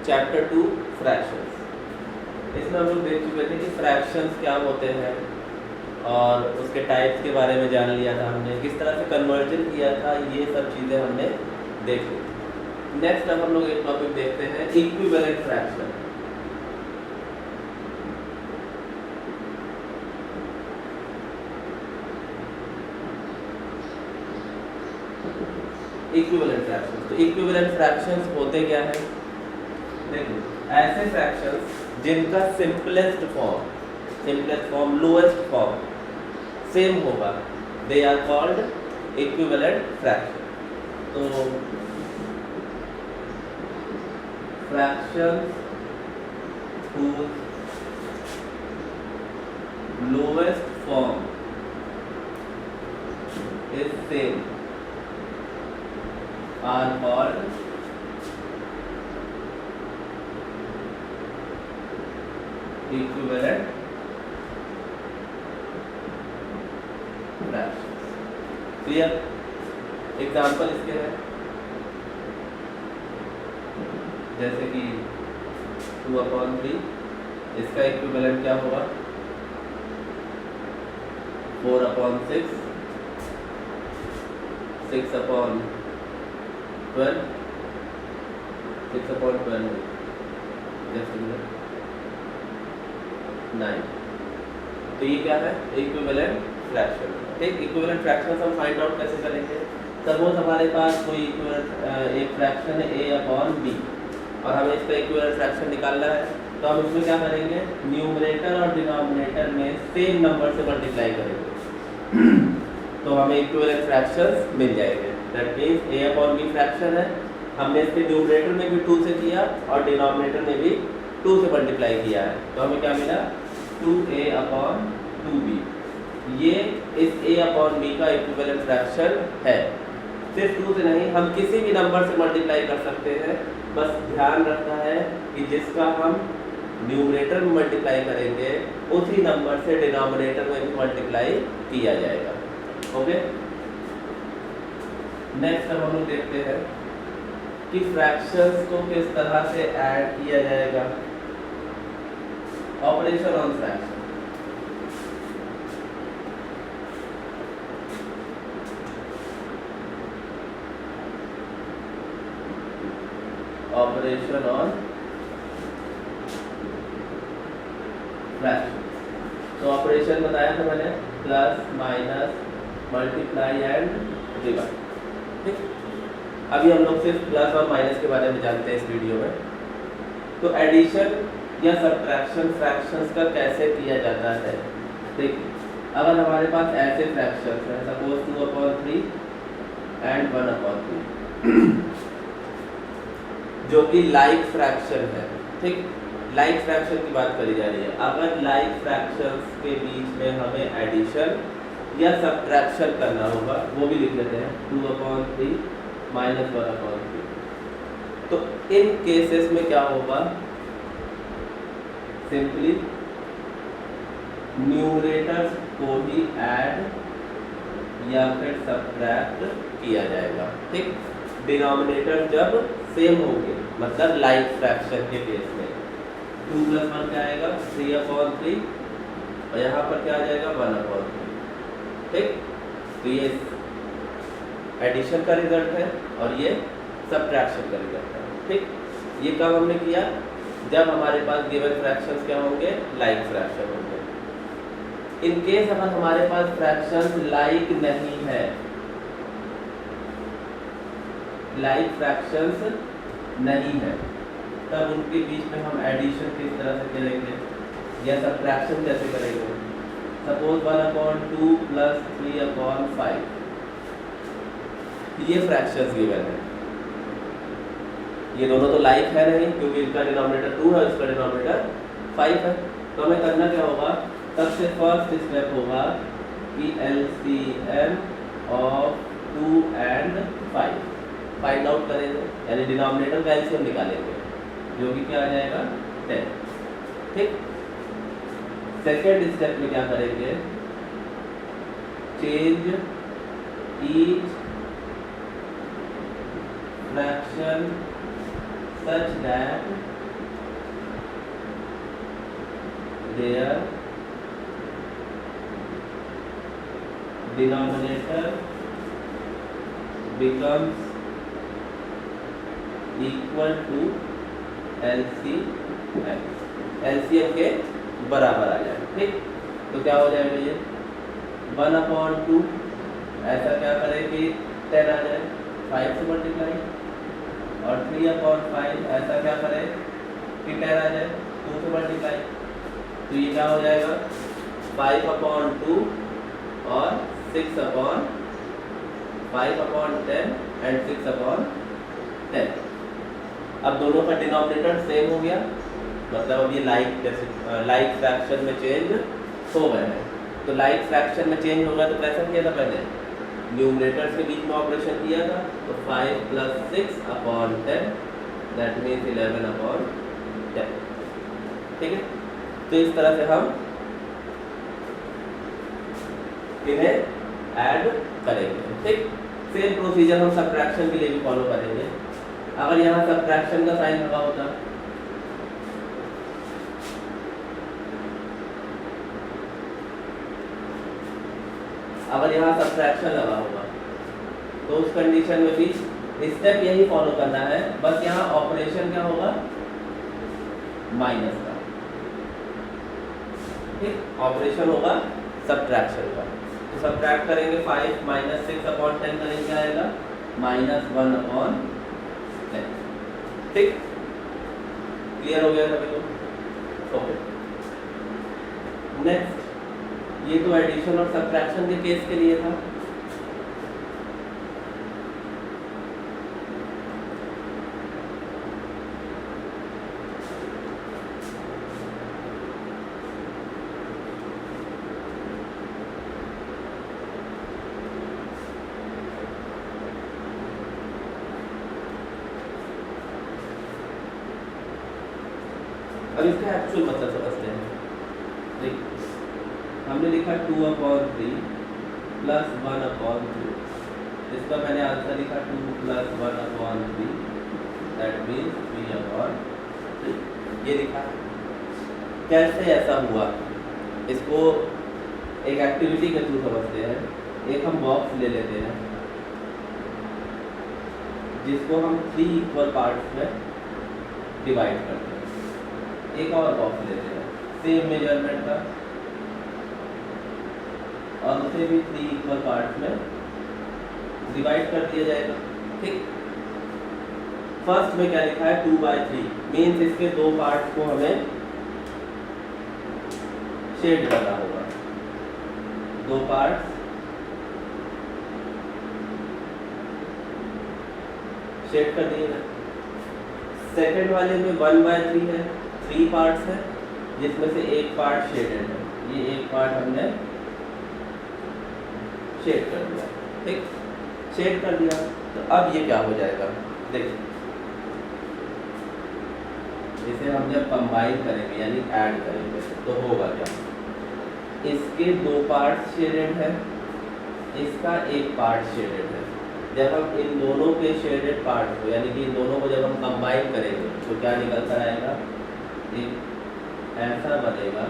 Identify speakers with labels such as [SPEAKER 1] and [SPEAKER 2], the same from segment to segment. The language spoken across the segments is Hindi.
[SPEAKER 1] Chapter 2 fractions. इसमें हम लोग देख चुके थे कि फ्रैक्शंस क्या होते हैं और उसके टाइप्स के बारे में जान लिया था हमने, किस तरह से कन्वर्जन किया था, ये सब चीज़ें हमने देख ली। नेक्स्ट अब हम लोग एक टॉपिक देखते हैं, इक्विवेलेंट फ्रैक्शन। Equivalent fractions. तो इक्विवेलेंट फ्रैक्शंस होते क्या है? देखिए, ऐसे फ्रैक्शंस जिनका simplest form lowest form same होगा, they are called equivalent fraction. तो fractions whose lowest form is same are called equivalent fractions। Clear? Example इसके हैं, जैसे कि 2/3, इसका इक्विवेलेंट क्या होगा? 4/6, 6/12, 6/12 जैसे 9। तो ये क्या है? Equivalent fraction. ठीक, इक्विवेलेंट फ्रैक्शन हम फाइंड आउट कैसे करेंगे? सपोज हमारे पास कोई एक फ्रैक्शन है a/b और हमें इसका इक्विवेलेंट फ्रैक्शन निकालना है, तो हम इसमें क्या करेंगे? न्यूमरेटर और डिनोमिनेटर में सेम नंबर से मल्टीप्लाई करेंगे तो हमें इक्विवेलेंट फ्रैक्शंस मिल जाएंगे। दैट मीन्स a/b फ्रैक्शन है, हमने इसके न्यूमरेटर में भी 2 से किया और डिनोमिनेटर में भी 2 से मल्टीप्लाई किया है, तो हमें क्या मिला? 2a/2b। ये इस a/b का इक्विवेलेंट फ्रैक्शन है। सिर्फ 2 से नहीं, हम किसी भी नंबर से मल्टीप्लाई कर सकते हैं, बस ध्यान रखना है कि जिसका हम न्यूमरेटर में मल्टीप्लाई करेंगे उसी नंबर से डिनोमिनेटर में भी मल्टीप्लाई किया जाएगा। ओके, नेक्स्ट अब हम लोग देखते हैं कि फ्रैक्शंस को किस तरह से ऐड किया जाएगा। Operation on fraction. Operation on fraction. तो ऑपरेशन बताया था मैंने, plus, minus, multiply and divide. ठीक, अभी हम लोग सिर्फ प्लस और माइनस के बारे में जानते हैं इस वीडियो में। तो एडिशन या सब्ट्रैक्शन फ्रैक्शंस का कैसे किया जाता है? देखिए, अगर हमारे पास ऐसे फ्रैक्शंस हैं, सपोज 2/3 एंड 1/3 जो कि लाइक फ्रैक्शन है। ठीक, लाइक फ्रैक्शन की बात करी जा रही है। अगर लाइक फ्रैक्शंस के बीच में हमें एडिशन या सब्ट्रैक्शन करना होगा, वो भी लिख लेते हैं, 2/3 - 1/3। तो इन केसेस में क्या होगा? सिंपली न्यूमरेटर्स को ही ऐड या फिर सब्ट्रैक्ट किया जाएगा। ठीक, डिनोमिनेटर जब सेम होंगे, मतलब लाइक फ्रैक्शन के केस में 2 + 1 क्या आएगा? 3/3 और यहाँ पर क्या आ जाएगा? 1/3। ठीक, तो ये एडिशन का रिजल्ट है और ये सब्ट्रैक्शन का रिजल्ट है। ठीक, ये कब हमने किया? जब हमारे पास गिवन फ्रैक्शंस क्या होंगे? लाइक फ्रैक्शन होंगे। इन केस अगर हमारे पास फ्रैक्शंस लाइक नहीं है, लाइक फ्रैक्शंस नहीं है, तब उनके बीच में हम एडिशन किस तरह से करेंगे या सब्ट्रैक्शन कैसे करेंगे? सपोज 1/2 + 3/5, ये फ्रैक्शंस गिवन है। ये दोनों तो लाइक है नहीं, क्योंकि इनका डिनोमिनेटर 2 है, इसका डिनोमिनेटर 5 है। तो हमें करना क्या होगा? सबसे फर्स्ट स्टेप होगा कि LCM of 2 and 5 find out करेंगे, यानी डिनोमिनेटर का एलसीएम निकालेंगे, जो कि क्या आ जाएगा? 10। ठीक, सेकेंड स्टेप में क्या करेंगे? Change each fraction such that their denominator becomes equal to LCM, LCM के बराबर आ जाए। ठीक, तो क्या हो जाएगा ये 1/2, ऐसा क्या करें कि 10 आ जाए 5 से मल्टीप्लाई, और 3/5 ऐसा क्या करें कि 10 आ जाए 2 से मल्टीप्लाई। तो ये क्या हो जाएगा 5/2 और 6/5/10 एंड 6/10। अब दोनों का डिनोमिनेटर सेम हो गया, मतलब अब ये लाइक फ्रैक्शन में चेंज हो गए हैं। तो लाइक फ्रैक्शन में चेंज होगा तो कैसा किया था पहले, न्यूमरेटर्स के बीच में ऑपरेशन किया था। तो 5 + 6/10 दैट मीन्स 11/10। ठीक है, तो इस तरह से हम इन्हें ऐड करेंगे। ठीक, सेम प्रोसीजर हम सबट्रैक्शन के लिए भी फॉलो करेंगे। अगर यहाँ सबट्रैक्शन का साइन लगा होता, अगर यहाँ सबट्रैक्शन लगा होगा तो उस कंडीशन में भी स्टेप यही फॉलो करना है, बस यहाँ ऑपरेशन क्या होगा माइनस का। ठीक, ऑपरेशन होगा सबट्रैक्शन का। तो सबट्रैक्ट करेंगे 5 - 6/10 करेंगे क्या आएगा -1/10। ठीक, क्लियर हो गया सभी को? ओके, नेक्स्ट, ये तो एडिशन और सबट्रैक्शन के केस के लिए था। अब इसका एक्चुअल मतलब समझते हैं। देखिए, हमने लिखा 2/3 + 1/2। इसका मैंने आंसर लिखा 2 + 1/3 दैट मीन्स 3/3। ये लिखा। कैसे ऐसा हुआ, इसको एक एक्टिविटी के थ्रू समझते हैं। एक हम बॉक्स ले लेते हैं जिसको हम 3 इक्वल पार्ट्स में डिवाइड करते हैं। एक और बॉक्स लेते हैं सेम मेजरमेंट का, और उसे भी 3 इक्वल पार्ट्स में डिवाइड कर दिया जाएगा। ठीक, फर्स्ट में क्या लिखा है 2/3, मीन्स इसके 2 पार्ट्स को हमें शेड करना होगा। 2 पार्ट्स शेड कर दिए गए। सेकेंड वाले में 1/3 है, 3 पार्ट्स है, जिसमें से एक पार्ट शेडेड है। ये एक पार्ट हमने शेड कर दिया। ठीक, शेड कर दिया। तो अब ये क्या हो जाएगा, देखिए, इसे हम जब कंबाइन करेंगे यानी ऐड करेंगे तो होगा क्या, इसके 2 पार्ट्स शेडेड है, इसका एक पार्ट शेडेड है। जब हम इन दोनों के शेडेड पार्ट को यानी कि इन दोनों को जब हम कंबाइन करेंगे तो क्या निकलता आएगा, एक ऐसा बनेगा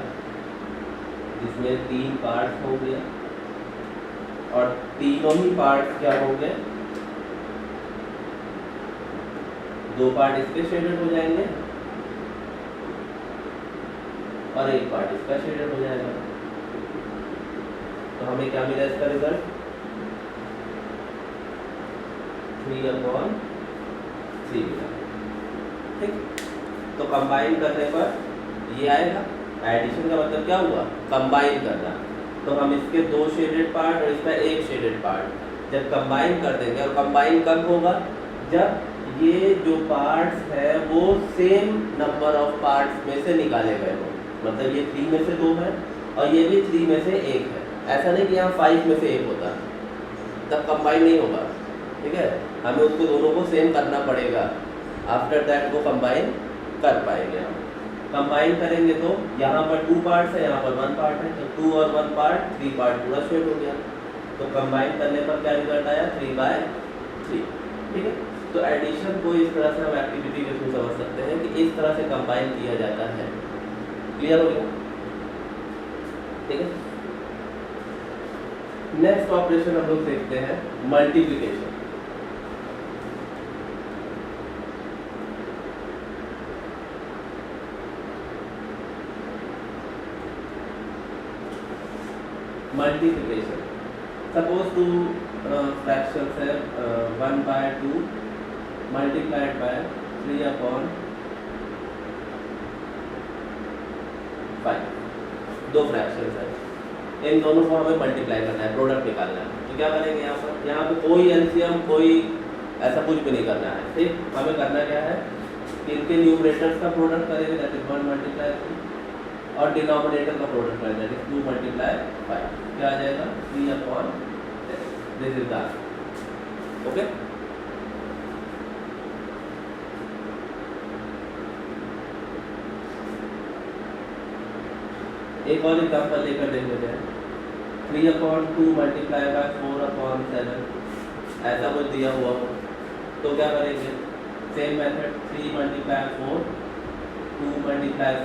[SPEAKER 1] जिसमें 3 पार्ट्स होंगे, और तीनों ही पार्ट्स क्या होंगे, 2 पार्ट इसके शेडेड हो जाएंगे और एक पार्ट इसका शेडेड हो जाएगा। तो हमें क्या मिला इसका रिजल्ट 3/3 मिला। ठीक, तो कंबाइन करने पर ये आएगा। एडिशन का मतलब क्या हुआ, कंबाइन करना। तो हम इसके 2 शेडेड पार्ट और इसका एक शेडेड पार्ट जब कंबाइन कर देंगे, और कंबाइन कब होगा, जब ये जो पार्ट्स है वो सेम नंबर ऑफ पार्ट्स में से निकाले गए हो। मतलब ये 3 में से 2 है और ये भी 3 में से 1 है। ऐसा नहीं कि यहाँ 5 में से 1 होता, तब कंबाइन नहीं होगा। ठीक है, हमें उसको दोनों को सेम करना पड़ेगा, आफ्टर दैट वो कंबाइन कर पाएंगे हम। कंबाइन करेंगे तो यहाँ पर 2 पार्ट्स है, यहाँ पर 1 पार्ट है, तो 2 और 1 पार्ट 3 पार्ट पूरा शेड हो गया। तो कंबाइन करने पर क्या रिजल्ट आया 3/3। ठीक है, तो एडिशन को इस तरह से हम एक्टिविटी के थ्रू समझ सकते हैं कि इस तरह से कंबाइन किया जाता है। क्लियर हो गया? ठीक है। नेक्स्ट ऑपरेशन हम लोग देखते हैं multiplication. Multiplication, suppose two fractions है 1/2 मल्टीप्लाइड बाय 3/5। दो फ्रैक्शंस है, इन दोनों को हमें मल्टीप्लाई करना है, प्रोडक्ट निकालना है। तो क्या करेंगे यहाँ पर? यहाँ पे कोई एलसीएम कोई ऐसा कुछ भी नहीं करना है। ठीक, हमें करना क्या है कि इनके न्यूमरेटर्स का प्रोडक्ट करेंगे, दैट इज 1 × 3, और डिनोमिनेटर का प्रोडक्ट करेंगे, दैट इज 2 × 5। क्या आ जाएगा? 3/10। This is the okay. एक और एग्जांपल लेकर देख लेते हैं। 3/2 मल्टीप्लाई बाय 4/7, ऐसा कुछ दिया हुआ हो तो क्या करेंगे? Same method, 3 × 4, 2 ×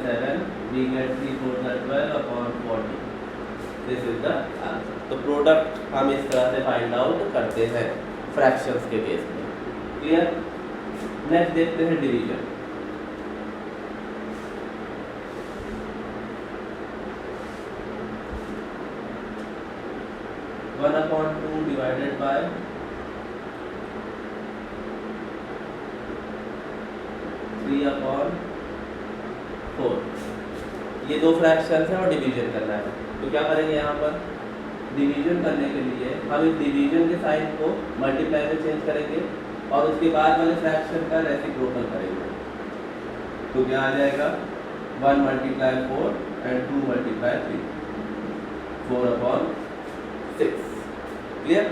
[SPEAKER 1] 7, we get 3 × 4 = 12/40। This is the answer. तो प्रोडक्ट हम इस तरह से फाइंड आउट करते हैं फ्रैक्शंस के केस में। क्लियर? नेक्स्ट देखते हैं division. One upon 2 divided by 3/4। ये दो फ्रैक्शंस हैं और डिवीजन करना है। तो क्या करेंगे यहाँ पर? डिवीजन करने के लिए हम इस डिवीजन के साइन को मल्टीप्लाई में चेंज करेंगे और उसके बाद वाले फ्रैक्शन का रेसिप्रोकल करेंगे। तो क्या आ जाएगा? 1 × 4 and 2 × 3, 4/6। क्लियर?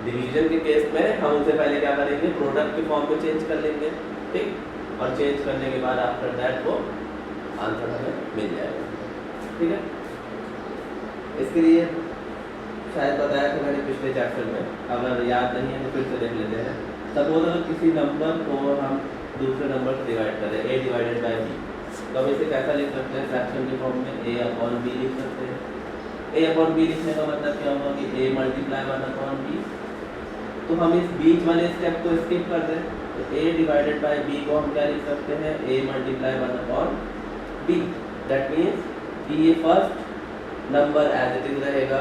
[SPEAKER 1] डिवीजन के केस में हम उससे पहले क्या करेंगे? प्रोडक्ट के फॉर्म में चेंज कर लेंगे। ठीक, और चेंज करने के बाद आफ्टर दैट वो आंसर हमें मिल जाएगा। ठीक है। इसके लिए शायद बताया था मैंने पिछले चैप्टर में, अगर याद नहीं है तो फिर से देख लेते हैं। सपोज अगर किसी नंबर को हम दूसरे नंबर से डिवाइड करें, a / b, तो हम इसे कैसा लिख सकते हैं? फ्रैक्शन के फॉर्म में a/b लिख सकते हैं। a/b लिखने का मतलब क्या होगा कि a × 1/b। तो हम इस बीच वाले स्टेप को स्किप कर दें, तो a / b को हम क्या लिख सकते हैं? a × 1/b। दैट मीन्स कि ये first number as it is रहेगा,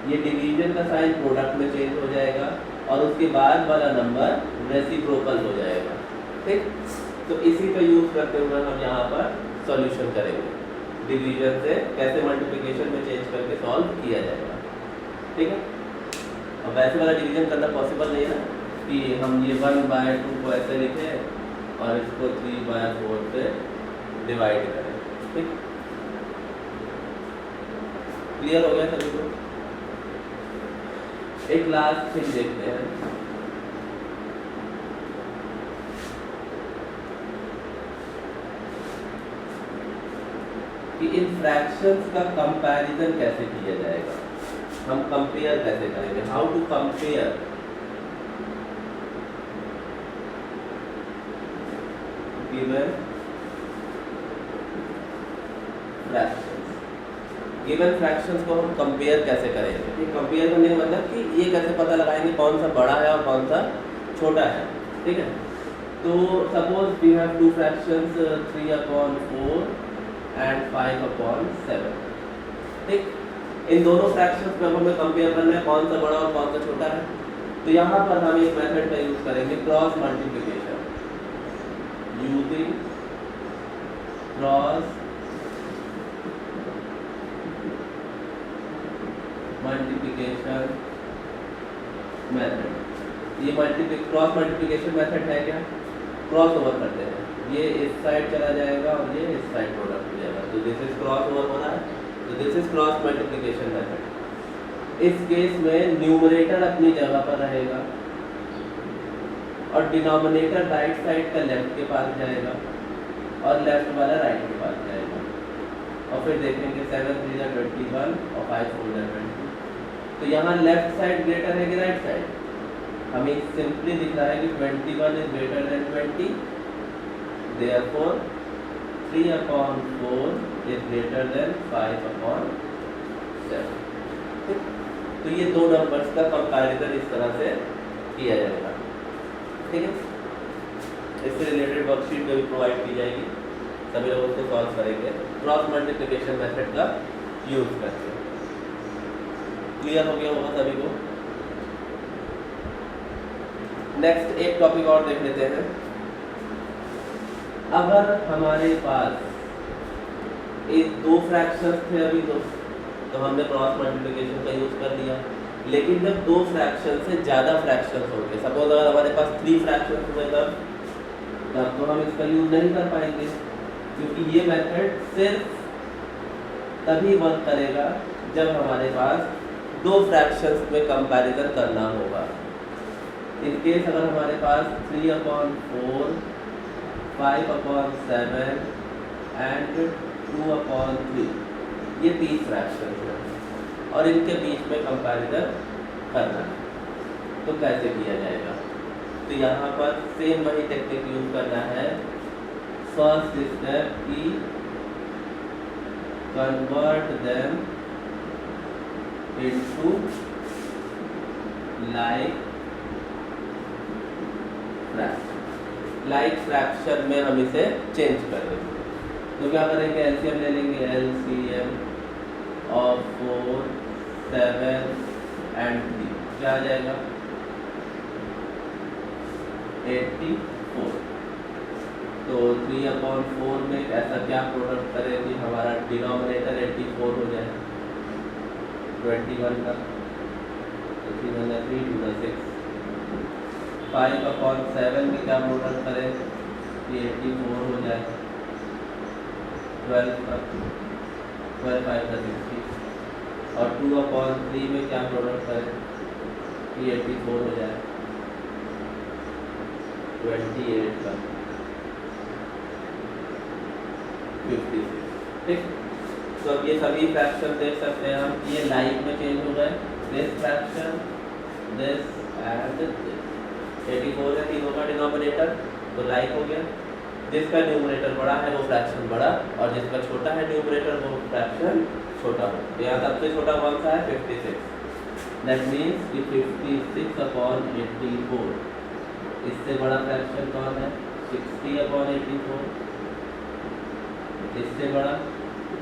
[SPEAKER 1] ये डिवीजन का साइन प्रोडक्ट में चेंज हो जाएगा और उसके बाद वाला नंबर रेसिप्रोकल हो जाएगा। ठीक, तो इसी का यूज करते हुए हम यहाँ पर सॉल्यूशन करेंगे। डिवीजन से कैसे मल्टीप्लिकेशन में चेंज करके सॉल्व किया जाएगा। ठीक है। अब वैसे वाला डिवीजन करना पॉसिबल नहीं है ना कि हम ये 1/2 को ऐसे लिखें और इसको 3/4 से डिवाइड करें। ठीक, क्लियर हो गया सभी को? एक लास्ट थिंग देखते हैं। कि इन फ्रैक्शंस का कंपैरिजन कैसे किया जाएगा, हम कंपेयर कैसे करेंगे? How to compare given fractions. Given fractions को हम कंपेयर कैसे करेंगे? ठीक, कंपेयर करने का मतलब कि ये कैसे पता लगाएंगे कौन सा बड़ा है और कौन सा छोटा है। ठीक है। तो suppose we have two fractions 3/4 and 5/7। ठीक, इन दोनों फ्रैक्शंस में हमें कंपेयर करना है कौन सा बड़ा और कौन सा छोटा है। तो यहाँ पर हम एक मेथड का यूज करेंगे, cross multiplication. Using cross multiplication method. ये क्रॉस मल्टीप्लिकेशन मेथड है क्या? क्रॉस ओवर करते हैं, ये इस साइड चला जाएगा और ये इस साइड प्रोडक्ट हो जाएगा। तो दिस इज क्रॉस ओवर हो रहा है, तो this is cross multiplication method. इस केस में न्यूमरेटर अपनी जगह पर रहेगा और डिनोमिनेटर राइट साइड का लेफ्ट के पास जाएगा और लेफ्ट वाला राइट के पास जाएगा। और फिर देखेंगे 7 × 3 = 21 और 5 × 4 = 20। तो यहाँ लेफ्ट साइड ग्रेटर है कि राइट साइड? हमें सिंपली दिख रहा है कि 21 is greater than 20, therefore 3/4 is greater than 5/7। तो ये दो नंबर्स का कंपैरिजन इस तरह से किया जाएगा, ठीक है। इससे रिलेटेड वर्कशीट भी प्रोवाइड की जाएगी, सभी लोग उसको सॉल्व करेंगे क्रॉस मल्टीप्लिकेशन मेथड का यूज करके। क्लियर हो गया होगा सभी को। नेक्स्ट एक टॉपिक और देख लेते हैं। अगर हमारे पास एक दो फ्रैक्शंस थे अभी तो हमने क्रॉस मल्टीप्लिकेशन का यूज कर लिया, लेकिन जब दो फ्रैक्शन से ज़्यादा फ्रैक्शंस होंगे, सपोज अगर हमारे पास 3 फ्रैक्शंस हुए तब तो हम इसका यूज नहीं कर पाएंगे, क्योंकि ये मेथड सिर्फ तभी वर्क करेगा जब हमारे पास दो फ्रैक्शंस में कंपैरिजन करना होगा। इन केस अगर हमारे पास 3/4, 5/7 एंड 2/3 ये 3 फ्रैक्शंस हैं और इनके बीच में कंपैरिजन करना है, तो कैसे किया जाएगा? तो यहाँ पर सेम वही टेक्निक यूज करना है। फर्स्ट स्टेप की convert them into like fraction. Like fraction में हम इसे चेंज कर देंगे। तो क्या करेंगे? एलसीएम ले लेंगे, एलसीएम ऑफ 4, 7 एंड 3 क्या आ जाएगा? 84। तो 3/4 में ऐसा क्या प्रोडक्ट करें कि हमारा डिनोमिनेटर 84 हो जाए 21 का, तो 3 1 3 2 6। 5/7 में क्या प्रोडक्ट करें कि 84 हो जाए 12 का, 12 5 का 60। और 2/3 में क्या प्रोडक्ट करें कि 84 हो जाए 28 का 56। ठीक, तो अब ये सभी फ्रैक्शन देख सकते हैं हम, ये लाइक में चेंज हो गए। This fraction, this and this. 84 है तीनों का डिनोमिनेटर, तो लाइक हो गया। जिसका न्यूमरेटर बड़ा है वो फ्रैक्शन बड़ा, और जिसका छोटा है न्यूमरेटर वो फ्रैक्शन छोटा हो। तो यहाँ सबसे छोटा कौन सा है? 56। दैट मीन्स कि 56/84। इससे बड़ा फ्रैक्शन कौन है? 60/84। इससे बड़ा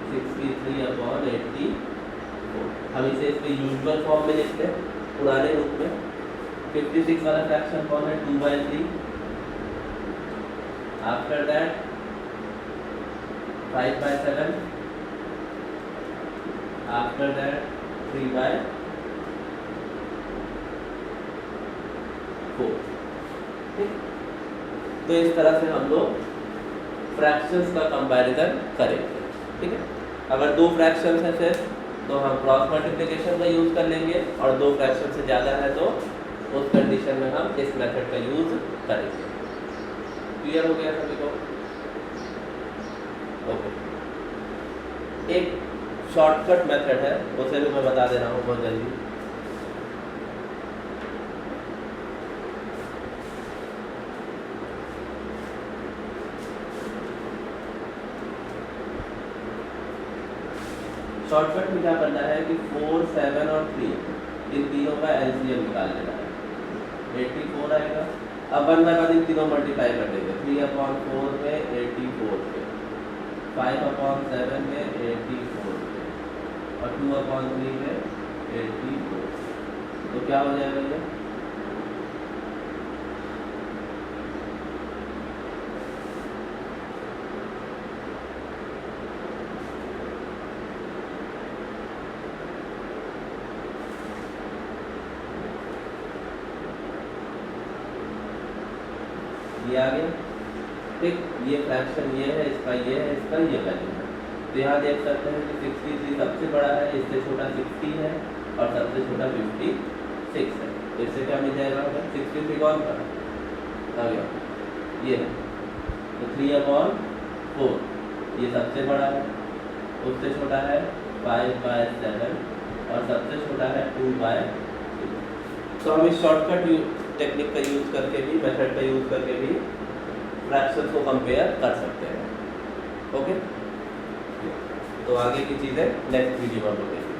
[SPEAKER 1] 63/84। हम इसे इसके यूजुअल फॉर्म में लिखते हैं, पुराने रूप में। 56 वाला फ्रैक्शन कौन है? 2/3। After that 5/7। After that 3/4। ठीक, तो इस तरह से हम लोग फ्रैक्शंस का कंपैरिजन करेंगे। ठीक है, अगर दो फ्रैक्शंस हैं सिर्फ तो हम क्रॉस मल्टीप्लिकेशन का यूज कर लेंगे, और दो फ्रैक्शन से ज़्यादा है तो उस कंडीशन में हम इस मेथड का यूज करेंगे। क्लियर हो गया सभी को? ओके, एक शॉर्टकट मेथड है, उसे भी मैं बता दे रहा हूँ बहुत जल्दी। शॉर्टकट में क्या करना है कि 4, 7 और 3 इन तीनों का एलसीएम निकाल लेना है। 84 आएगा। अब 1 बाय 1 इन तीनों मल्टीप्लाई कर देंगे। 3/4 में 84 पे, 5/7 में 84 पे, और 2/3 में 84। तो क्या हो जाएगा ये? ये आ गया। ठीक, ये फ्रैक्शन ये है, इसका ये है, इसका ये वैल्यू है। तो यहाँ देख सकते हैं कि 63 सबसे बड़ा है, इससे छोटा 60 है, और सबसे छोटा 56 है। तो इससे क्या मिल जाएगा? 63 कौन का आ गया? ये है। तो 3/4 ये सबसे बड़ा है, उससे छोटा है 5/7, और सबसे छोटा है 2/2। तो हम इस शॉर्टकट टेक्निक का यूज़ करके भी, मेथड का यूज़ करके भी फ्रैक्शन को कंपेयर कर सकते हैं। ओके, तो आगे की चीज़ें नेक्स्ट वीडियो में बताएंगे।